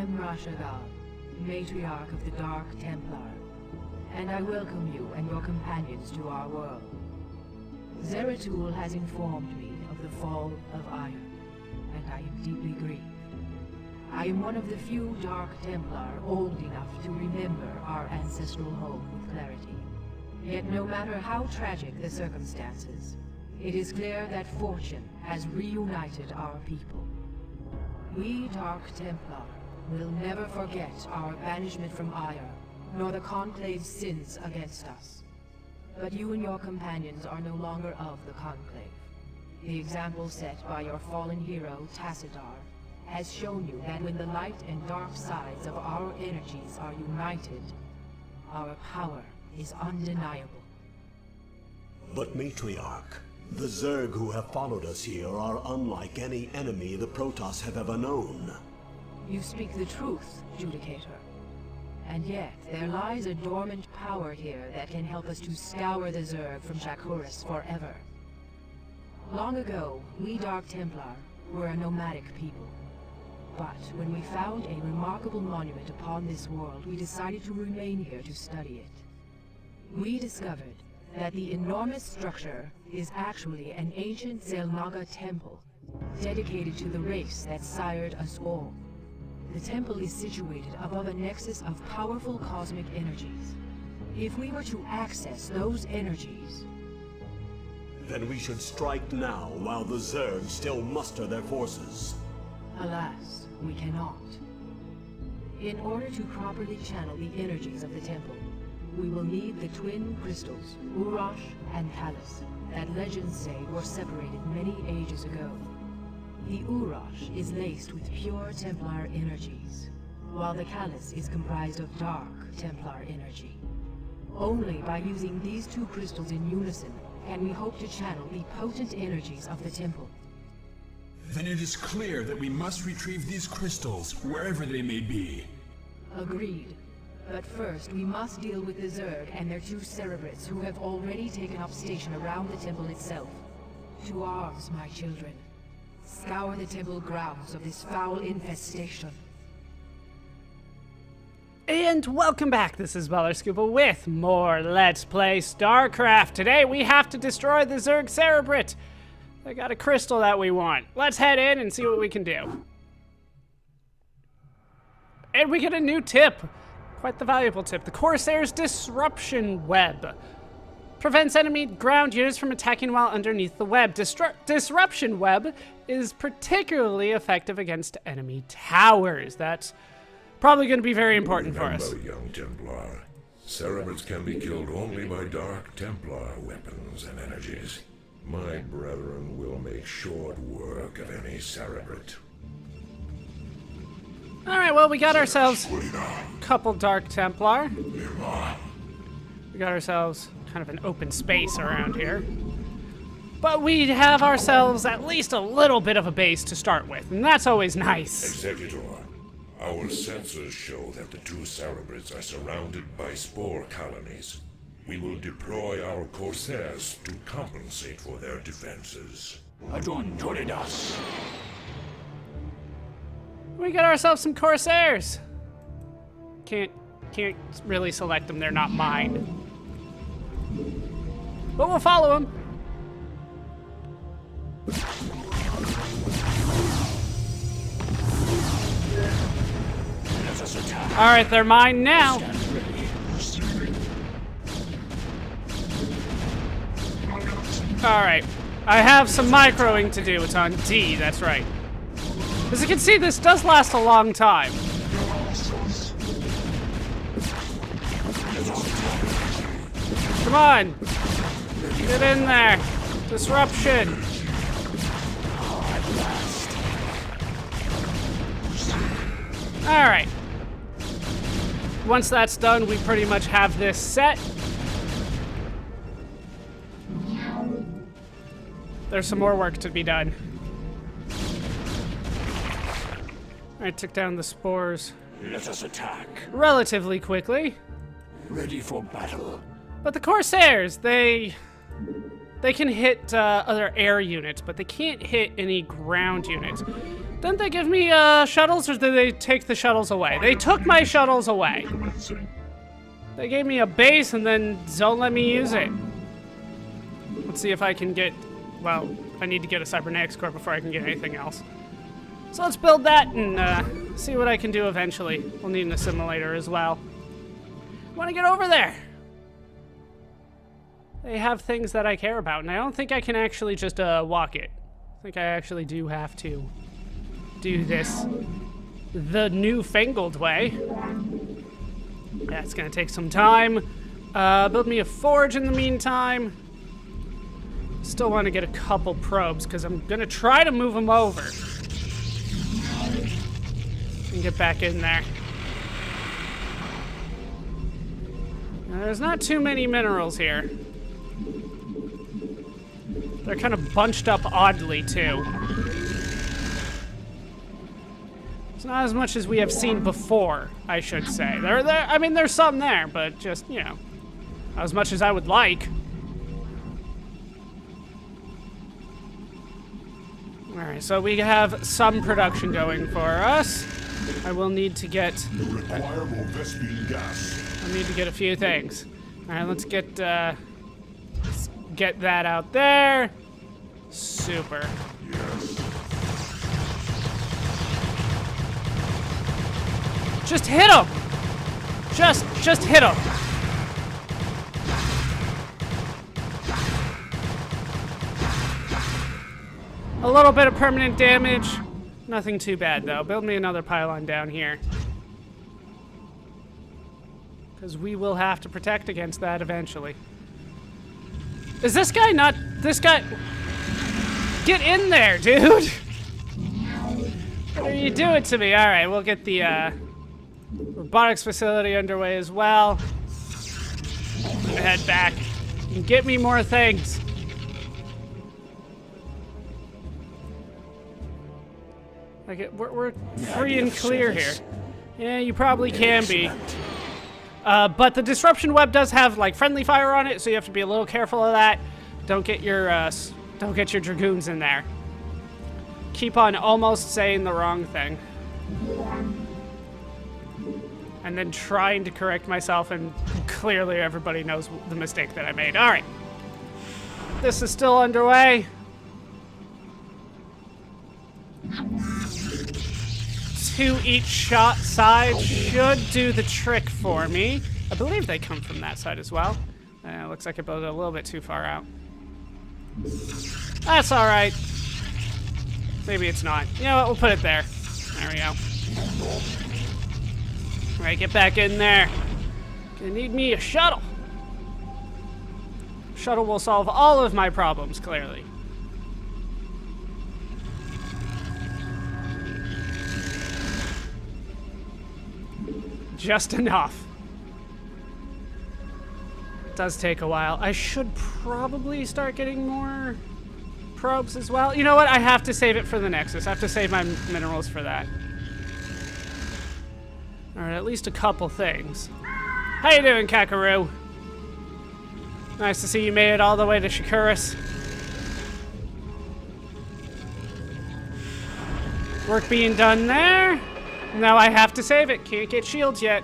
am Rashagal, Matriarch of the Dark Templar, and I welcome you and your companions to our world. Zeratul has informed me of the fall of Iron, and I am deeply grieved. I am one of the few Dark Templar old enough to remember our ancestral home with clarity. Yet no matter how tragic the circumstances, it is clear that fortune has reunited our people. We Dark Templar will never forget our banishment from Ire, nor the Conclave's sins against us. But you and your companions are no longer of the Conclave. The example set by your fallen hero, Tassadar, has shown you that when the light and dark sides of our energies are united, our power is undeniable. But Matriarch, the Zerg who have followed us here are unlike any enemy the Protoss have ever known. You speak the truth, Judicator. And yet, there lies a dormant power here that can help us to scour the Zerg from Shakuras forever. Long ago, we Dark Templar were a nomadic people. But when we found a remarkable monument upon this world, we decided to remain here to study it. We discovered that the enormous structure is actually an ancient Zelnaga temple, dedicated to the race that sired us all. The temple is situated above a nexus of powerful cosmic energies. If we were to access those energies... Then we should strike now while the Zerg still muster their forces. Alas, we cannot. In order to properly channel the energies of the temple, we will need the twin crystals, Urash and Callus, that legends say were separated many ages ago. The Urash is laced with pure Templar energies, while the Callus is comprised of dark Templar energy. Only by using these two crystals in unison can we hope to channel the potent energies of the temple. Then it is clear that we must retrieve these crystals, wherever they may be. Agreed. But first, we must deal with the Zerg and their two Cerebrates who have already taken up station around the temple itself. To arms, my children. Scour the temple grounds of this foul infestation. And welcome back, this is Scuba with more Let's Play Starcraft. Today we have to destroy the Zerg Cerebrate. They got a crystal that we want. Let's head in and see what we can do. And we get a new tip. Quite the valuable tip. The Corsair's Disruption Web. Prevents enemy ground units from attacking while underneath the web. Disruption Web is particularly effective against enemy towers. That's probably going to be very important for us. Remember, young Templar, Cerebrates can be killed only by Dark Templar weapons and energies. My brethren will make short work of any Cerebrate. Alright, well, we got ourselves a couple Dark Templar. We got ourselves kind of an open space around here. But we have ourselves at least a little bit of a base to start with, and that's always nice. Executor, our sensors show that the two Cerebrates are surrounded by spore colonies. We will deploy our Corsairs to compensate for their defenses. We got ourselves some Corsairs. Can't really select them, they're not mine. But we'll follow them. Alright, they're mine now. Alright, I have some microing to do. It's on D, that's right. As you can see, this does last a long time. Come on! Get in there! Disruption! Alright. Once that's done, we pretty much have this set. There's some more work to be done. I took down the spores. Let us attack. Relatively quickly. Ready for battle. But the Corsairs, they can hit other air units, but they can't hit any ground units. Didn't they give me shuttles, or did they take the shuttles away? They took my shuttles away. They gave me a base and then don't let me use it. Let's see if I can get... Well, I need to get a cybernetics core before I can get anything else. So let's build that and see what I can do eventually. We'll need an assimilator as well. I want to get over there. They have things that I care about, and I don't think I can actually just walk it. I think I actually do have to do this the newfangled way. That's gonna take some time. Build me a forge in the meantime. Still want to get a couple probes because I'm gonna try to move them over and get back in there. Now, there's not too many minerals here. They're kind of bunched up oddly too. It's not as much as we have seen before, I should say. I mean, there's some there, but just, you know, not as much as I would like. Alright, so we have some production going for us. I will need to get... You require more Vespine gas. I need to get a few things. Alright, let's get that out there. Super. Yes. Just hit him! Just hit him! A little bit of permanent damage. Nothing too bad, though. Build me another pylon down here. Because we will have to protect against that eventually. Is this guy not... This guy... Get in there, dude! What are you doing to me? Alright, we'll get the, robotics facility underway as well. I'm gonna head back and get me more things. Like, we're free and clear here. Yeah, you probably can be. But the disruption web does have, like, friendly fire on it, so you have to be a little careful of that. Don't get your dragoons in there. Keep on almost saying the wrong thing. And then trying to correct myself, and clearly everybody knows the mistake that I made. All right. This is still underway. Two each side should do the trick for me. I believe they come from that side as well. Looks like I built it a little bit too far out. That's all right. Maybe it's not. You know what? We'll put it there. There we go. All right, get back in there. Gonna need me a shuttle. Shuttle will solve all of my problems, clearly. Just enough. It does take a while. I should probably start getting more probes as well. You know what? I have to save it for the Nexus. I have to save my minerals for that. Alright, at least a couple things. How you doing, Kakaroo? Nice to see you made it all the way to Shakuras. Work being done there. Now I have to save it. Can't get shields yet.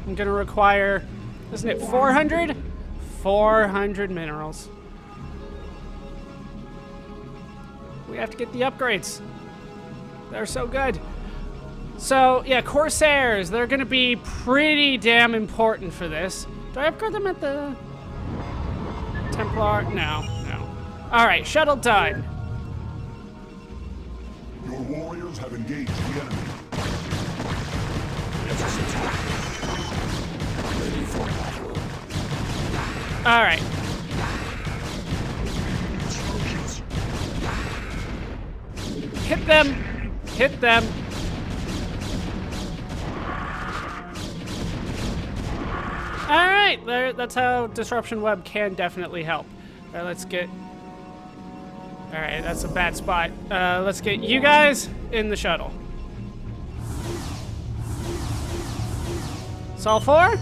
I'm gonna require, isn't it 400? 400 minerals. We have to get the upgrades. They're so good. So, yeah, Corsairs, they're gonna be pretty damn important for this. Do I upgrade them at the Templar? No, no. All right, shuttle done. Your warriors have engaged the enemy. Ready for battle. All right. Hit them. Hit them. All right, there. That's how Disruption Web can definitely help. All right, let's get... All right, that's a bad spot. Let's get you guys in the shuttle. It's all four?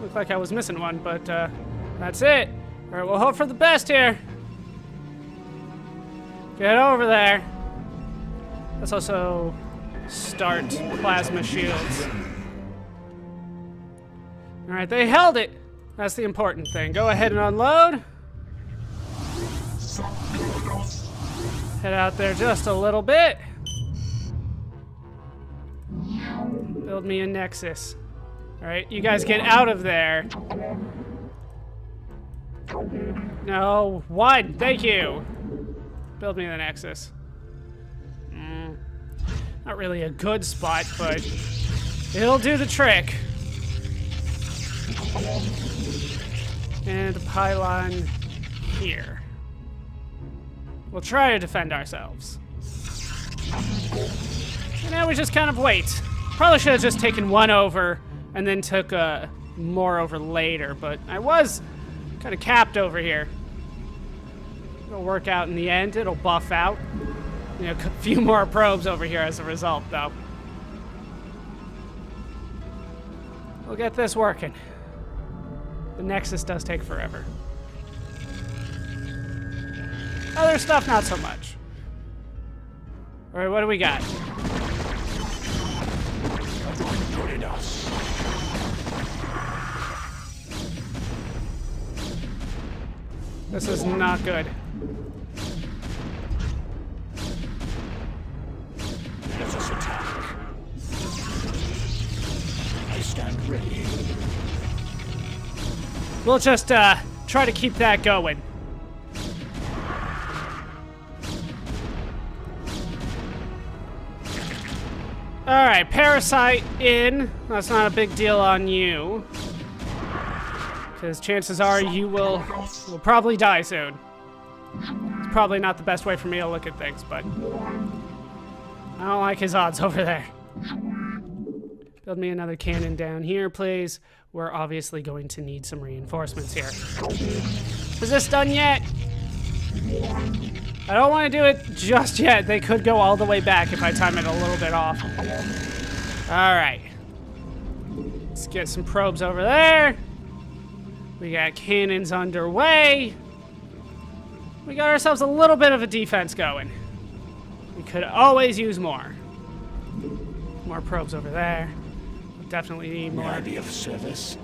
Looked like I was missing one, but that's it. All right, we'll hope for the best here. Get over there. Let's also start plasma shields. Alright, they held it. That's the important thing. Go ahead and unload. Head out there just a little bit. Build me a nexus. Alright, you guys get out of there. No, one, thank you. Build me the nexus. Not really a good spot, but it'll do the trick. And a pylon here. We'll try to defend ourselves. And now we just kind of wait. Probably should have just taken one over and then took more over later, but I was kind of capped over here. It'll work out in the end. It'll buff out. You know, a few more probes over here as a result, though. We'll get this working. The Nexus does take forever. Other stuff, not so much. Alright, what do we got? Join us. This is not good. Let us attack. I stand ready. We'll just try to keep that going. Alright, Parasite in. That's not a big deal on you. Because chances are you will probably die soon. It's probably not the best way for me to look at things, but I don't like his odds over there. Build me another cannon down here, please. We're obviously going to need some reinforcements here. Is this done yet? I don't want to do it just yet. They could go all the way back if I time it a little bit off. Alright. Let's get some probes over there. We got cannons underway. We got ourselves a little bit of a defense going. We could always use more. More probes over there. Definitely need more. May I be of service?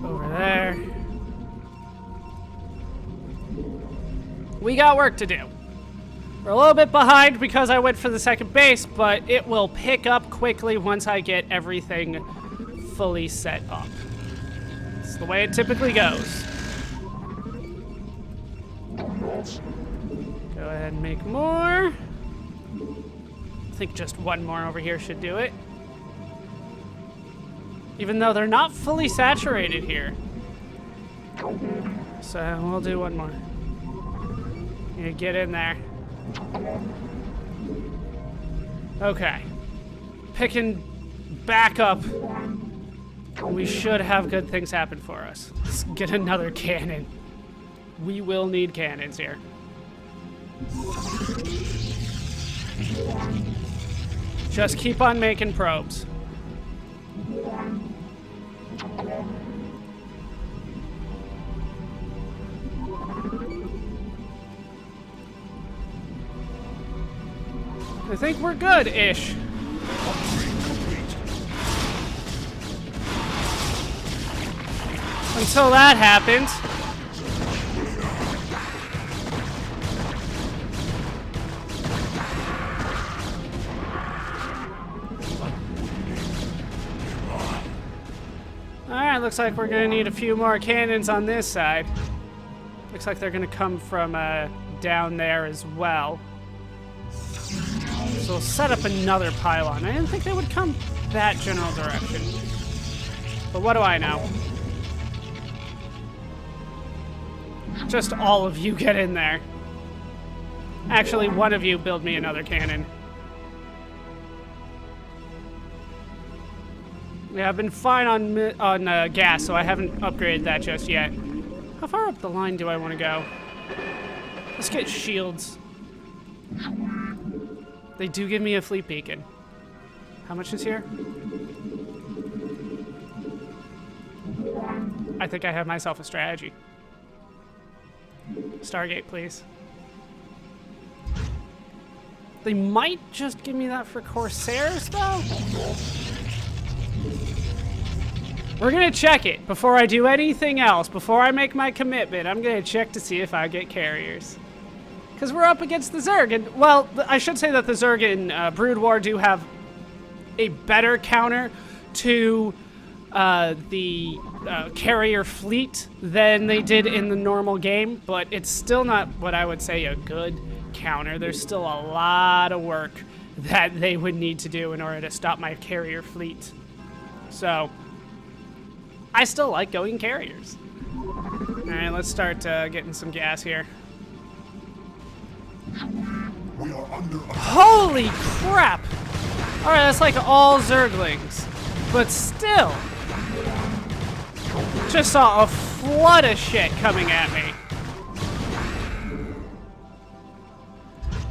Over there. We got work to do. We're a little bit behind because I went for the second base, but it will pick up quickly once I get everything fully set up. It's the way it typically goes. Go ahead and make more. I think just one more over here should do it. Even though they're not fully saturated here. So we'll do one more. Yeah, get in there. Okay. Picking back up. We should have good things happen for us. Let's get another cannon. We will need cannons here. Just keep on making probes. I think we're good-ish. Until that happens. Alright, looks like we're gonna need a few more cannons on this side. Looks like they're gonna come from down there as well. So we'll set up another pylon. I didn't think they would come that general direction. But what do I know? Just all of you get in there. Actually, one of you build me another cannon. Yeah, I've been fine on gas, so I haven't upgraded that just yet. How far up the line do I want to go? Let's get shields. They do give me a fleet beacon. How much is here? I think I have myself a strategy. Stargate, please. They might just give me that for Corsairs, though. We're gonna check it before I do anything else. Before I make my commitment, I'm gonna check to see if I get carriers. Because we're up against the Zerg, and, well, I should say that the Zerg in Brood War do have a better counter to the carrier fleet than they did in the normal game, but it's still not what I would say a good counter. There's still a lot of work that they would need to do in order to stop my carrier fleet. So, I still like going carriers. Alright, let's start getting some gas here. We are under attack. Holy crap! Alright, that's like all Zerglings. But still, just saw a flood of shit coming at me.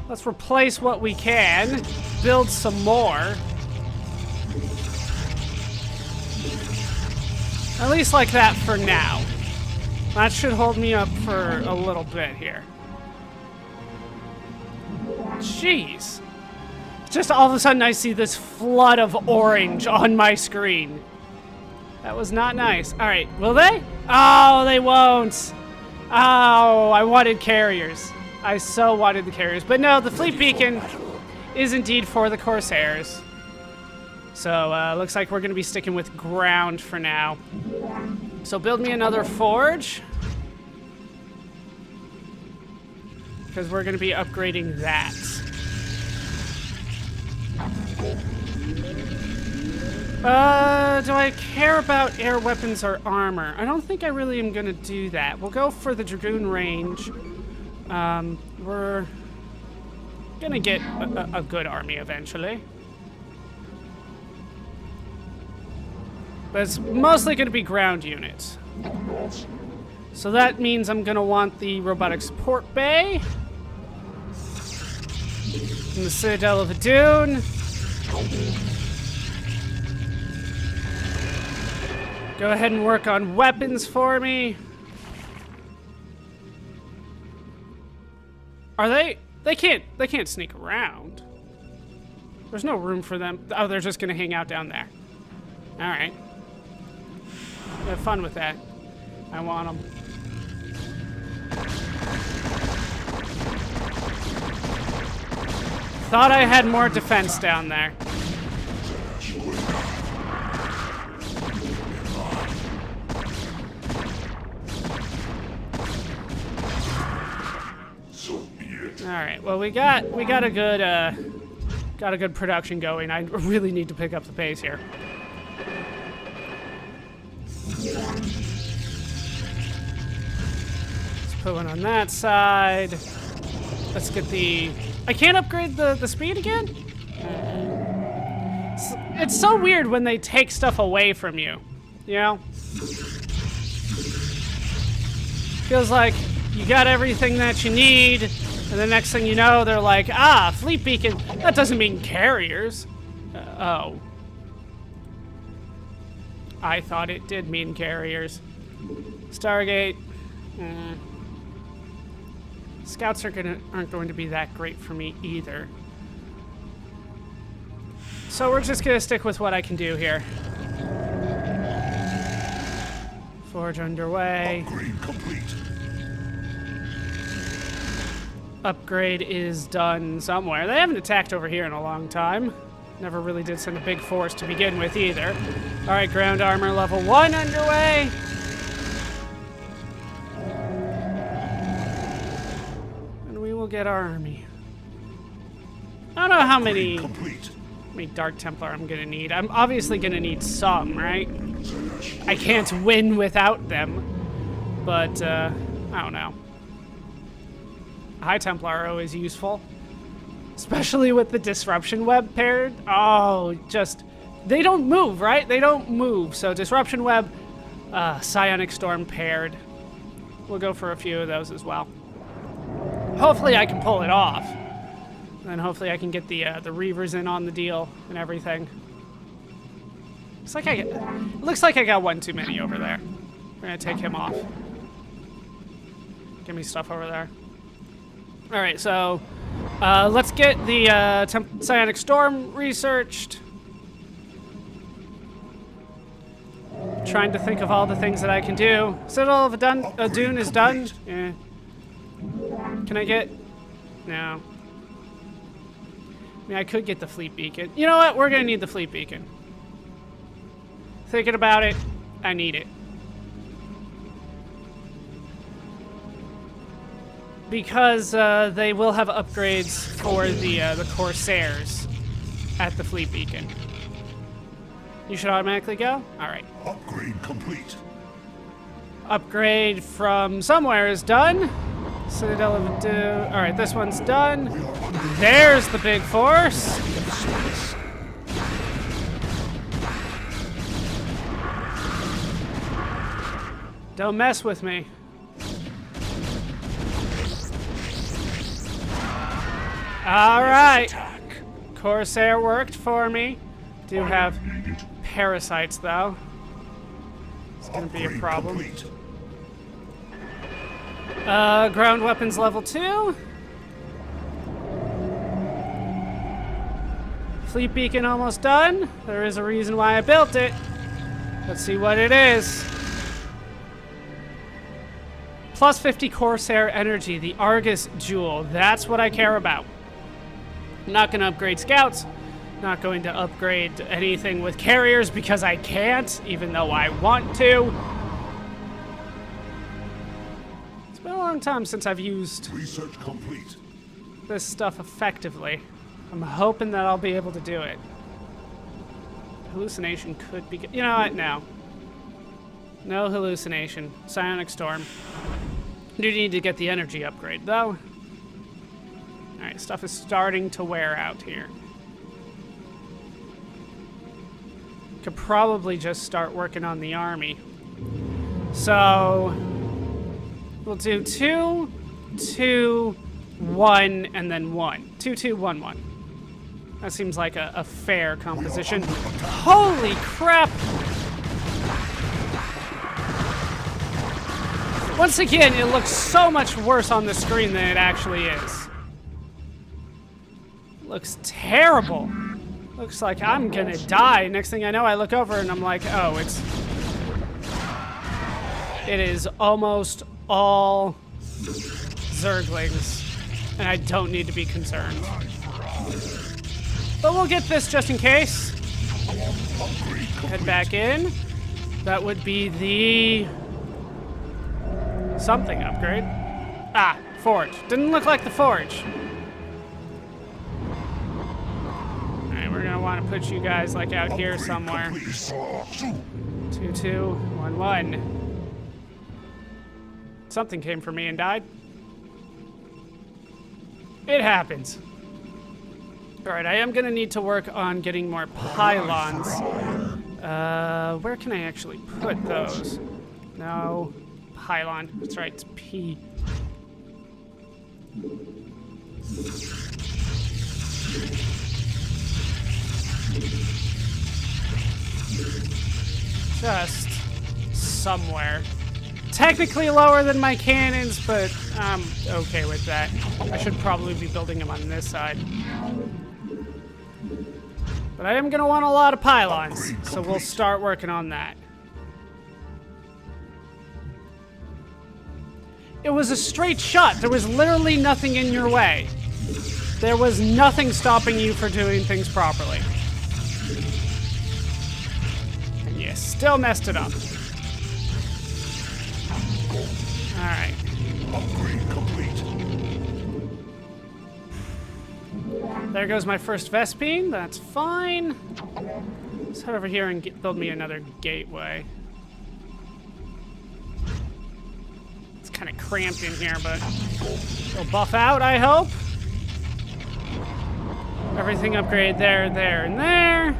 Let's replace what we can, build some more. At least like that for now. That should hold me up for a little bit here. Jeez. Just all of a sudden I see this flood of orange on my screen. That was not nice. All right, will they? Oh, they won't. Oh, I wanted carriers. I so wanted the carriers. But no, the fleet beacon is indeed for the Corsairs. So, looks like we're going to be sticking with ground for now. So build me another forge. Because we're going to be upgrading that. Do I care about air weapons or armor? I don't think I really am going to do that. We'll go for the Dragoon range. We're going to get a good army eventually. But it's mostly going to be ground units. So that means I'm going to want the robotic support bay. And the Citadel of Adun. Go ahead and work on weapons for me. Are they? They can't sneak around. There's no room for them. Oh, they're just gonna hang out down there. All right. Have fun with that. I want them. Thought I had more defense down there. All right. Well, we got a good production going. I really need to pick up the pace here. Let's put one on that side. Let's get the. I can't upgrade the speed again? It's so weird when they take stuff away from you. You know? Feels like you got everything that you need, and the next thing you know, they're like, ah, fleet beacon. That doesn't mean carriers. Oh. I thought it did mean carriers. Stargate. Scouts aren't going to be that great for me either. So we're just gonna stick with what I can do here. Forge underway. Upgrade complete. Upgrade is done somewhere. They haven't attacked over here in a long time. Never really did send a big force to begin with either. All right, ground armor level 1 underway. And we will get our army. I don't know how many Dark Templar I'm gonna need. I'm obviously gonna need some, right? I can't win without them, but I don't know. High Templar are always useful, especially with the Disruption Web paired. Oh, just, they don't move, right? They don't move, so Disruption Web, Psionic Storm paired. We'll go for a few of those as well. Hopefully I can pull it off. And then hopefully I can get the Reavers in on the deal and everything. Looks like I got one too many over there. We're gonna take him off. Give me stuff over there. All right, so Let's get the Psionic Storm researched. Trying to think of all the things that I can do. Citadel of Dune is done. Yeah. Can I get... No. I mean, I could get the fleet beacon. You know what? We're gonna need the fleet beacon. Thinking about it, I need it. Because they will have upgrades for the Corsairs at the fleet beacon. You should automatically go? Alright. Upgrade complete. Upgrade from somewhere is done. Citadel of Dune. Alright, this one's done. There's the big force. Don't mess with me. Alright. Corsair worked for me. Do have parasites though. It's gonna be a problem. Ground weapons level 2. Fleet beacon almost done. There is a reason why I built it. Let's see what it is. Plus 50 Corsair energy, the Argus Jewel. That's what I care about. I'm not going to upgrade scouts. Not going to upgrade anything with carriers because I can't, even though I want to. It's been a long time since I've used Research complete. this stuff effectively. I'm hoping that I'll be able to do it. Hallucination could be... You know what? No. No hallucination. Psionic Storm. Do need to get the energy upgrade, though. Alright, stuff is starting to wear out here. Could probably just start working on the army. So... we'll do 2, 2, 1, and then 1. 2, 2, 1, 1. That seems like a fair composition. Holy crap! Once again, it looks so much worse on the screen than it actually is. It looks terrible. Looks like I'm gonna die. Next thing I know, I look over and I'm like, oh, it is almost all Zerglings, and I don't need to be concerned. But we'll get this just in case. Head back in. That would be the... something upgrade. Ah, forge. Didn't look like the forge. Alright, we're gonna want to put you guys like out here somewhere. 2, 2, 1, 1. Something came for me and died. It happens. Alright, I am gonna need to work on getting more pylons. Where can I actually put those? No. Pylon. That's right, it's P. Just somewhere. Technically lower than my cannons, but I'm okay with that. I should probably be building them on this side. But I am gonna want a lot of pylons, so we'll start working on that. It was a straight shot. There was literally nothing in your way. There was nothing stopping you from doing things properly. And you still messed it up. Alright. Upgrade complete. There goes my first Vespine. That's fine. Let's head over here and build me another gateway. Kind of cramped in here, but it'll buff out, I hope. Everything upgraded there, there, and there.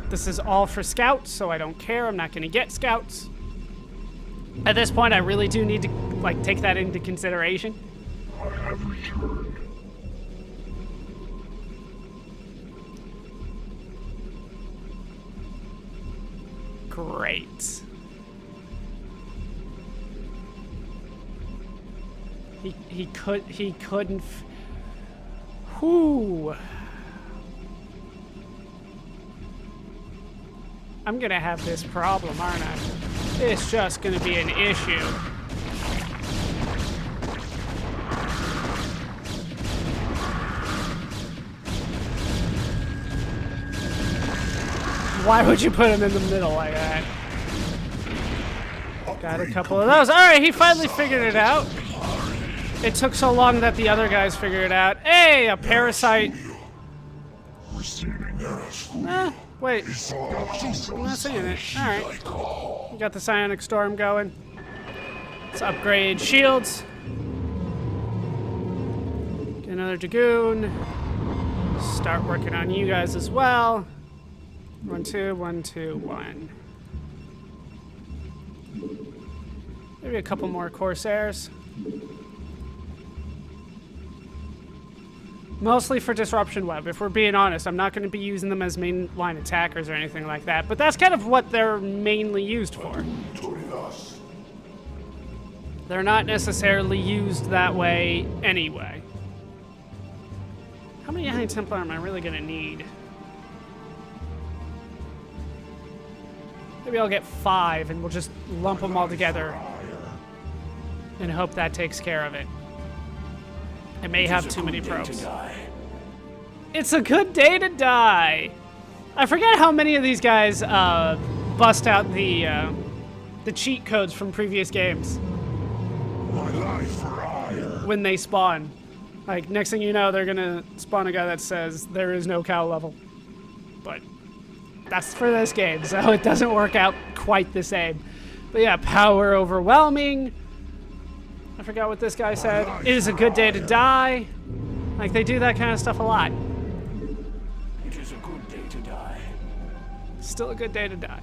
This is all for scouts, so I don't care. I'm not going to get scouts. At this point, I really do need to like take that into consideration. I have returned. Great. He couldn't. Whew. I'm gonna have this problem, aren't I? It's just gonna be an issue. Why would you put him in the middle like that? Got a couple of those. Alright, he finally figured it out. It took so long that the other guys figured it out. Hey, a parasite. Wait. I'm not seeing it. Alright. We got the psionic storm going. Let's upgrade shields. Get another dragoon. Start working on you guys as well. 1, 2, 1, 2, 1. Maybe a couple more Corsairs. Mostly for disruption web, if we're being honest. I'm not going to be using them as mainline attackers or anything like that, but that's kind of what they're mainly used for. They're not necessarily used that way anyway. How many High Templar am I really going to need? Maybe I'll get 5 and we'll just lump them all together and hope that takes care of it. I may have too many probes. It's a good day to die. I forget how many of these guys bust out the cheat codes from previous games when they spawn. Like, next thing you know, they're gonna spawn a guy that says there is no cow level. But that's for this game, so it doesn't work out quite the same. But yeah, power overwhelming. I forgot what this guy said. It is a good day to die. Like, they do that kind of stuff a lot. It is a good day to die. Still a good day to die.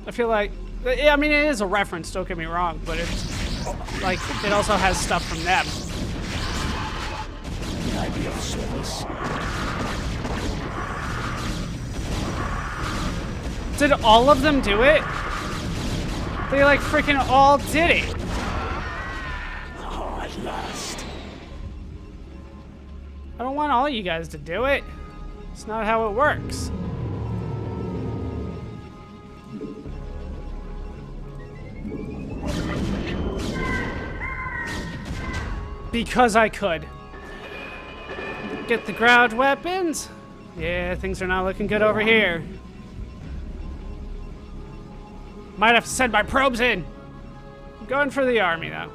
I feel like, I mean, it is a reference, don't get me wrong, but it's like, it also has stuff from them. Can I be of service? Did all of them do it? They like freaking all did it. Oh, at last. I don't want all you guys to do it. It's not how it works. Because I could. Get the ground weapons. Yeah, things are not looking good over here. Might have to send my probes in. I'm going for the army, though.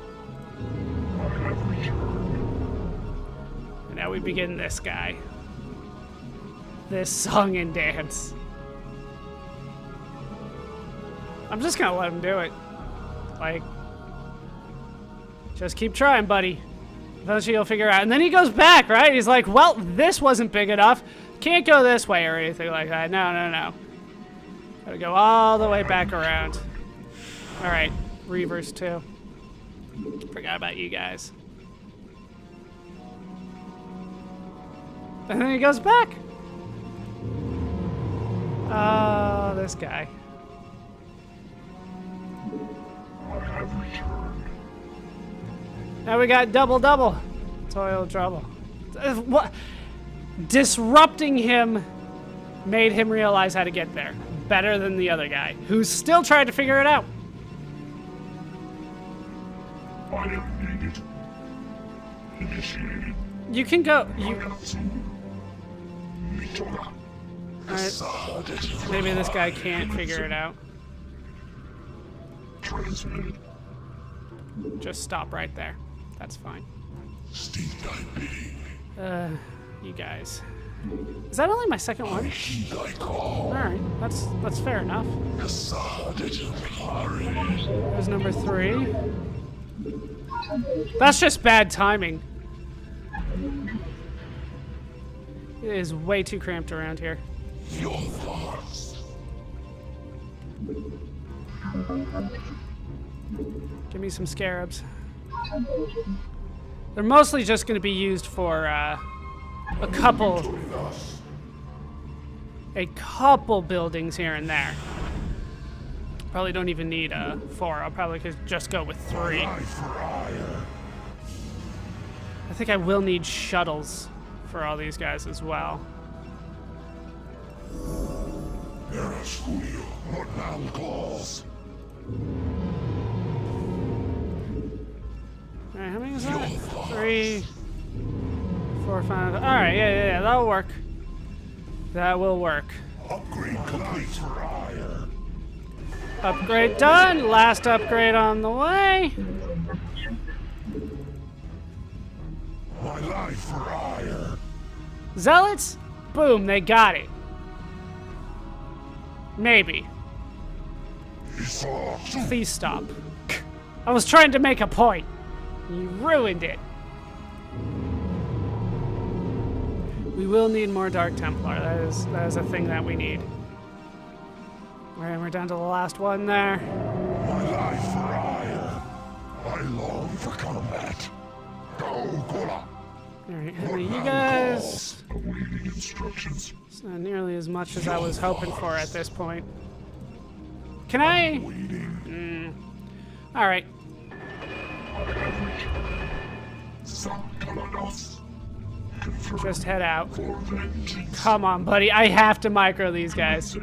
And now we begin this guy. This song and dance. I'm just gonna let him do it. Like, just keep trying, buddy. Eventually you'll figure it out. And then he goes back, right? He's like, well, this wasn't big enough. Can't go this way or anything like that. No, no, no. Gotta go all the way back around. Alright, Reavers too. Forgot about you guys. And then he goes back. Oh, this guy. Now we got double. Toil trouble. What? Disrupting him made him realize how to get there. Better than the other guy, who's still trying to figure it out. You can go. Alright. Maybe this guy can't figure it out. Just stop right there. That's fine. You guys. Is that only my second one? Alright, that's fair enough. There's number 3. That's just bad timing. It is way too cramped around here. Give me some scarabs. They're mostly just going to be used for a couple buildings here and there. Probably don't even need 4. I'll probably could just go with 3. I think I will need shuttles for all these guys as well. What now calls? Alright, how many is that? 3, 4, 5. Alright, yeah, that'll work. That will work. Upgrade complete. Upgrade done. Last upgrade on the way. My life for hire. Zealots? Boom, they got it. Maybe. Please stop. I was trying to make a point. You ruined it. We will need more Dark Templar. That is a thing that we need. Alright, we're down to the last one there. My life for hire. I long for combat. Go, Kola. Alright, how many you guys? Awaiting instructions. It's not nearly as much as I was hoping for at this point. Can I? Alright. Just head out. Come on, buddy. I have to micro these guys.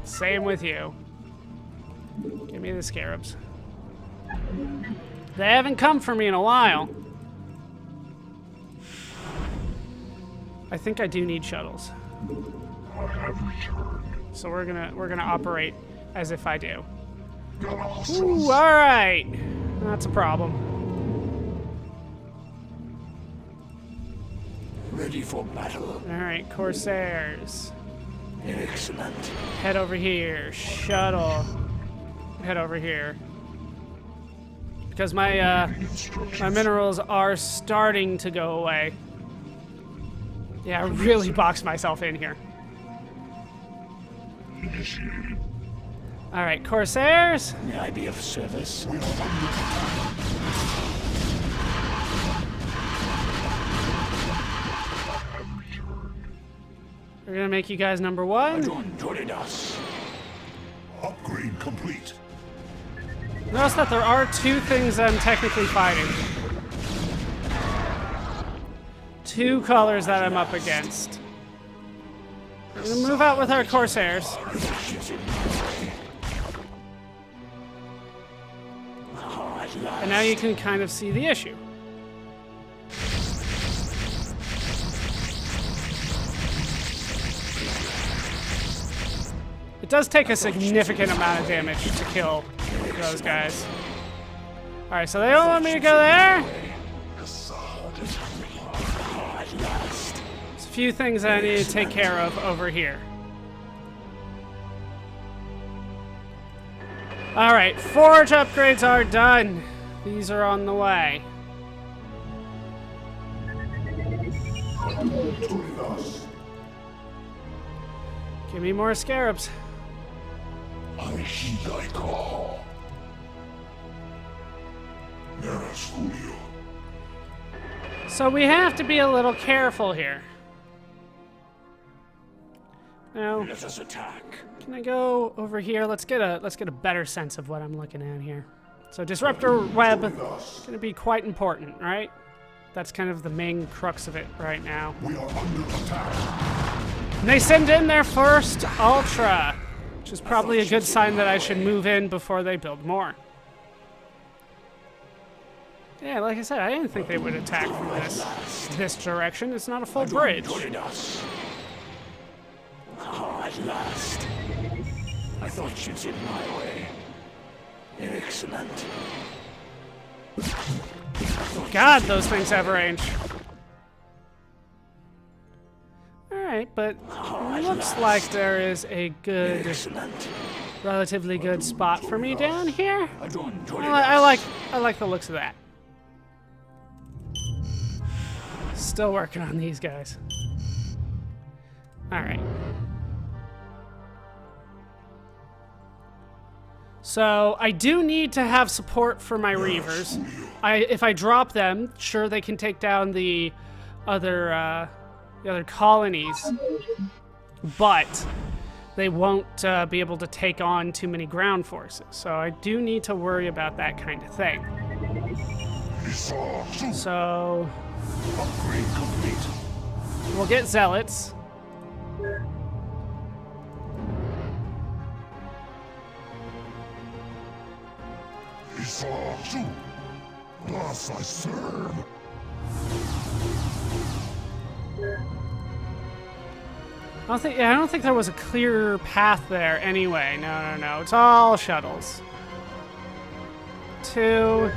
Same with you. Give me the scarabs. They haven't come for me in a while. I think I do need shuttles. So we're gonna operate as if I do. Ooh, alright. That's a problem. Ready for battle. Alright, Corsairs. Excellent. Head over here. Shuttle. Head over here. Because my minerals are starting to go away. Yeah, I really boxed myself in here. Alright, Corsairs. May I be of service? We're gonna make you guys number 1. Upgrade complete. Notice that there are 2 things I'm technically fighting. 2 colors that I'm up against. We're gonna move out with our Corsairs. And now you can kind of see the issue. It does take a significant amount of damage to kill those guys. Alright, so they don't want me to go there. There's a few things I need to take care of over here. Alright, forge upgrades are done. These are on the way. Give me more scarabs. I heed thy call. So we have to be a little careful here. Now, Let us attack. can I go over here? Let's get a better sense of what I'm looking at here. So disruptor web gonna be quite important, right? That's kind of the main crux of it right now. We are under attack. And they send in their first Ultra, which is probably a good sign that I should move in before they build more. Yeah, like I said, I didn't think they would attack from this direction. It's not a full bridge. At last. I thought you'd in my way. Excellent. God, those things have range. Alright, but it looks like there is a good, relatively good spot for me down here. I like the looks of that. Still working on these guys. Alright. So, I do need to have support for my Reavers. If I drop them, sure they can take down the other colonies, but they won't be able to take on too many ground forces. So I do need to worry about that kind of thing. So, Upgrade complete. We'll get zealots. Isa too. Thus I serve. I don't think there was a clear path there anyway. No. It's all shuttles. 2.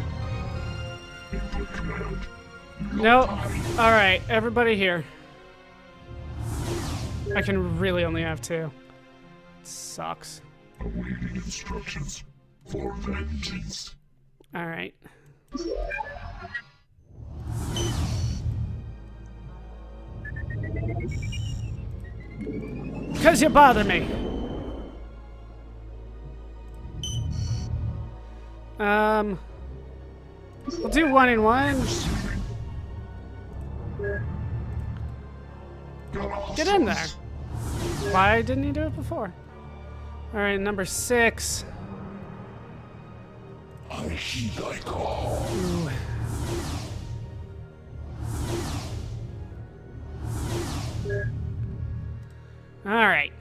Nope. Alright, everybody here. I can really only have 2. It sucks. Awaiting instructions for vengeance. Alright. Because you bother me. We'll do 1 and 1. Get in there. Why didn't he do it before? Alright, number 6. I heed thy call. Ooh. Alright.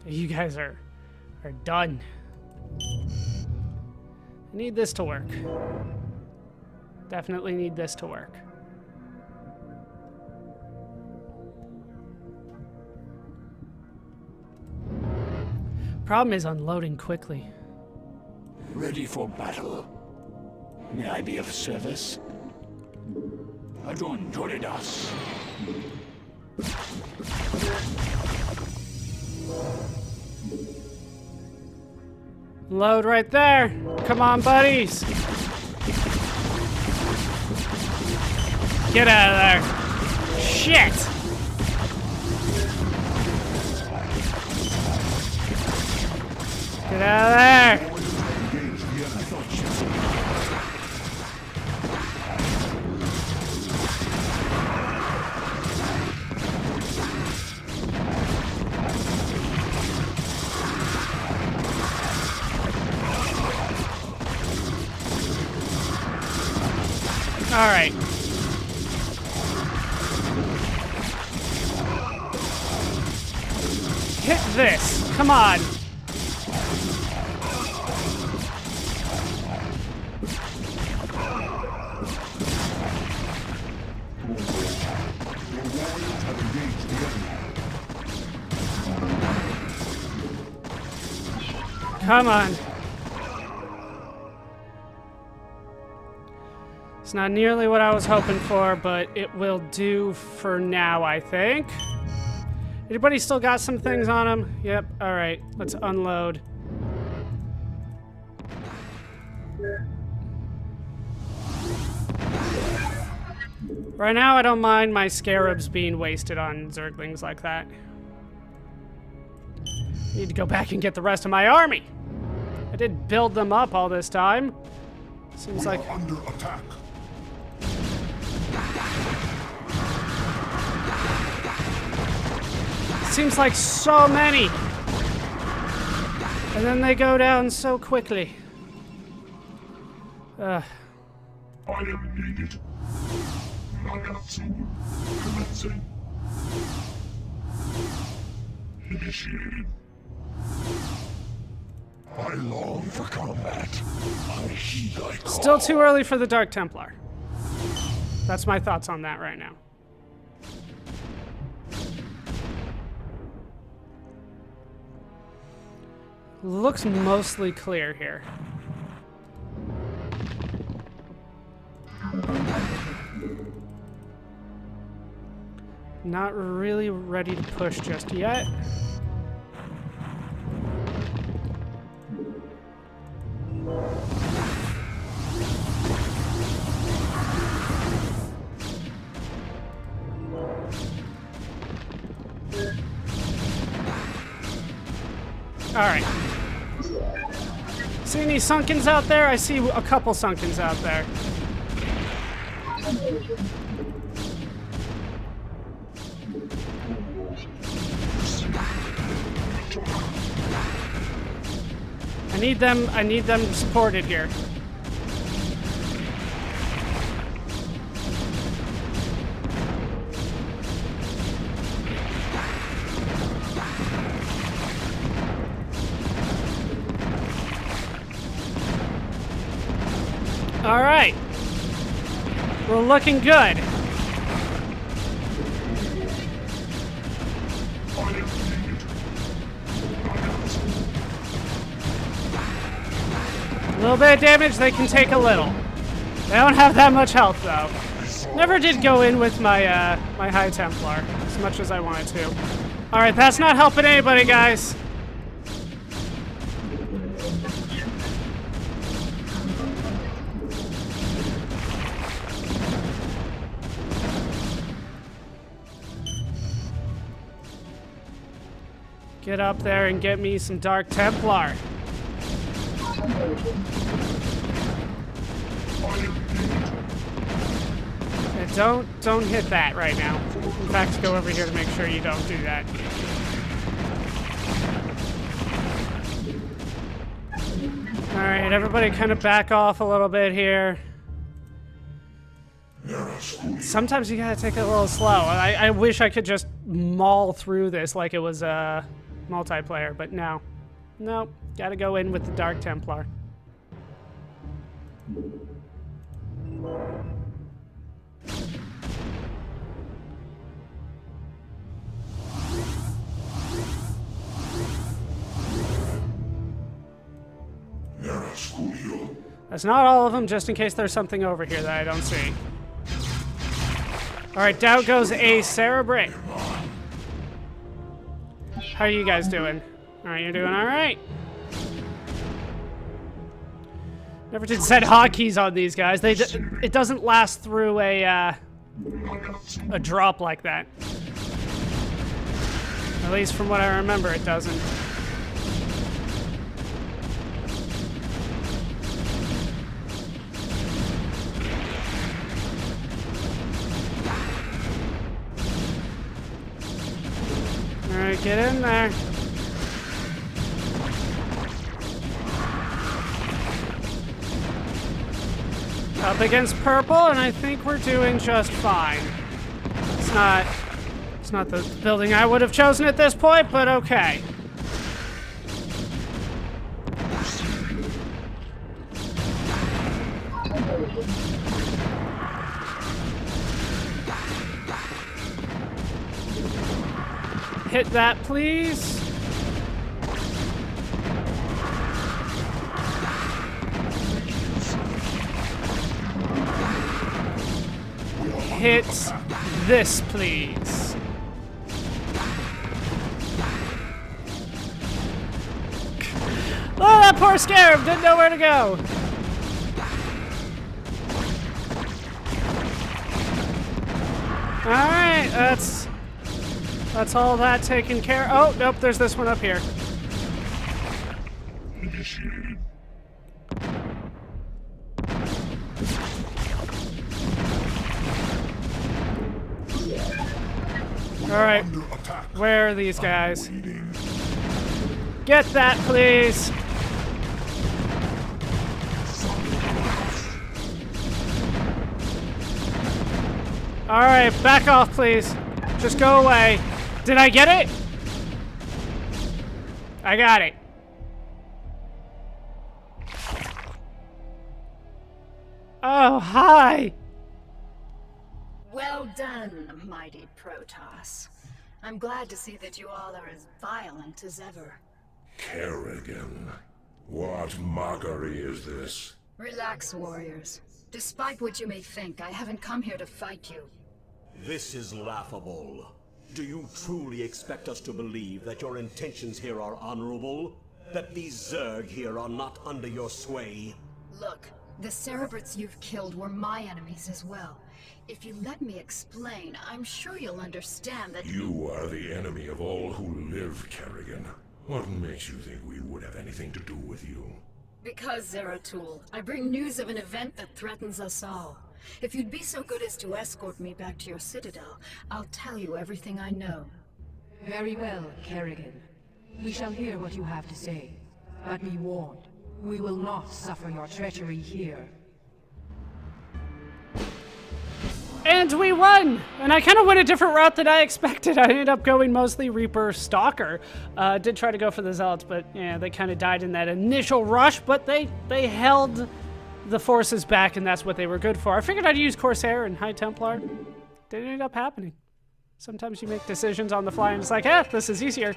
You guys are done. I need this to work. Definitely need this to work. Problem is unloading quickly. Ready for battle. May I be of service? Adon Doridas. Load right there. Come on, buddies. Get out of there. Shit. Get out of there. All right. Hit this. Come on. Come on. It's not nearly what I was hoping for, but it will do for now, I think. Anybody still got some things on them? Yep, alright. Let's unload. Right now, I don't mind my scarabs being wasted on Zerglings like that. Need to go back and get the rest of my army. I did build them up all this time. Seems like... under attack. Seems like so many. And then they go down so quickly. I am needed. Nagatsu. Commencing. Initiated. I long for combat. I heed thy call. Still too early for the Dark Templar. That's my thoughts on that right now. Looks mostly clear here. Not really ready to push just yet. All right. See any Sunkens out there? I see a couple Sunkens out there. I need them supported here. All right. We're looking good. A little bit of damage, they can take a little. They don't have that much health, though. Never did go in with my my High Templar as much as I wanted to. All right, that's not helping anybody, guys. Get up there and get me some Dark Templar. Yeah, don't hit that right now. In fact, go over here to make sure you don't do that. All right, everybody kind of back off a little bit here. Sometimes you gotta take it a little slow. I wish I could just maul through this like it was a multiplayer, but no. Nope, gotta go in with the Dark Templar. That's not all of them, just in case there's something over here that I don't see. Alright, down goes a Cerebrate. How are you guys doing? Alright, you're doing alright. Never did set hotkeys on these guys. It doesn't last through a drop like that. At least from what I remember, it doesn't. Alright, get in there. Up against purple, and I think we're doing just fine. It's not the building I would have chosen at this point, but okay. Hit that, please. Hit this, please. Oh, that poor Scarab didn't know where to go. All right, that's all that taken care. Oh, nope, there's this one up here. All right, where are these guys? Get that, please. All right, back off, please. Just go away. Did I get it? I got it. Oh, hi. Well done, mighty Protoss. I'm glad to see that you all are as violent as ever. Kerrigan, what mockery is this? Relax, warriors. Despite what you may think, I haven't come here to fight you. This is laughable. Do you truly expect us to believe that your intentions here are honorable? That these Zerg here are not under your sway? Look, the Cerebrates you've killed were my enemies as well. If you let me explain, I'm sure you'll understand that— You are the enemy of all who live, Kerrigan. What makes you think we would have anything to do with you? Because, Zeratul, I bring news of an event that threatens us all. If you'd be so good as to escort me back to your citadel, I'll tell you everything I know. Very well, Kerrigan. We shall hear what you have to say. But be warned, we will not suffer your treachery here. And we won! And I kind of went a different route than I expected. I ended up going mostly Reaper Stalker. Did try to go for the Zealots, but yeah, they kind of died in that initial rush, but they held the forces back, and that's what they were good for. I figured I'd use Corsair and High Templar. Didn't end up happening. Sometimes you make decisions on the fly and it's like, this is easier.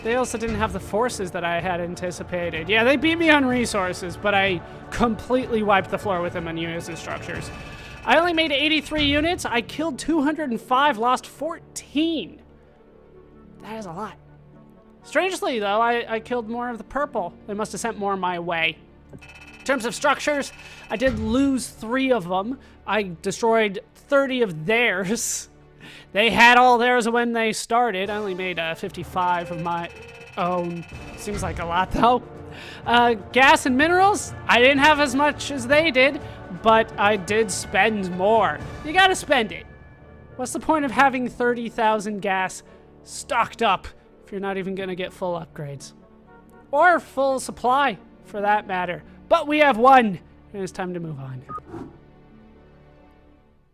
They also didn't have the forces that I had anticipated. Yeah, they beat me on resources, but I completely wiped the floor with them on units and structures. I only made 83 units. I killed 205, lost 14. That is a lot. Strangely, though, I killed more of the purple. They must have sent more my way. In terms of structures, I did lose 3 of them. I destroyed 30 of theirs. They had all theirs when they started. I only made 55 of my own. Seems like a lot, though. Gas and minerals, I didn't have as much as they did, but I did spend more. You gotta spend it. What's the point of having 30,000 gas stocked up if you're not even gonna get full upgrades? Or full supply, for that matter. But we have one, and it's time to move on.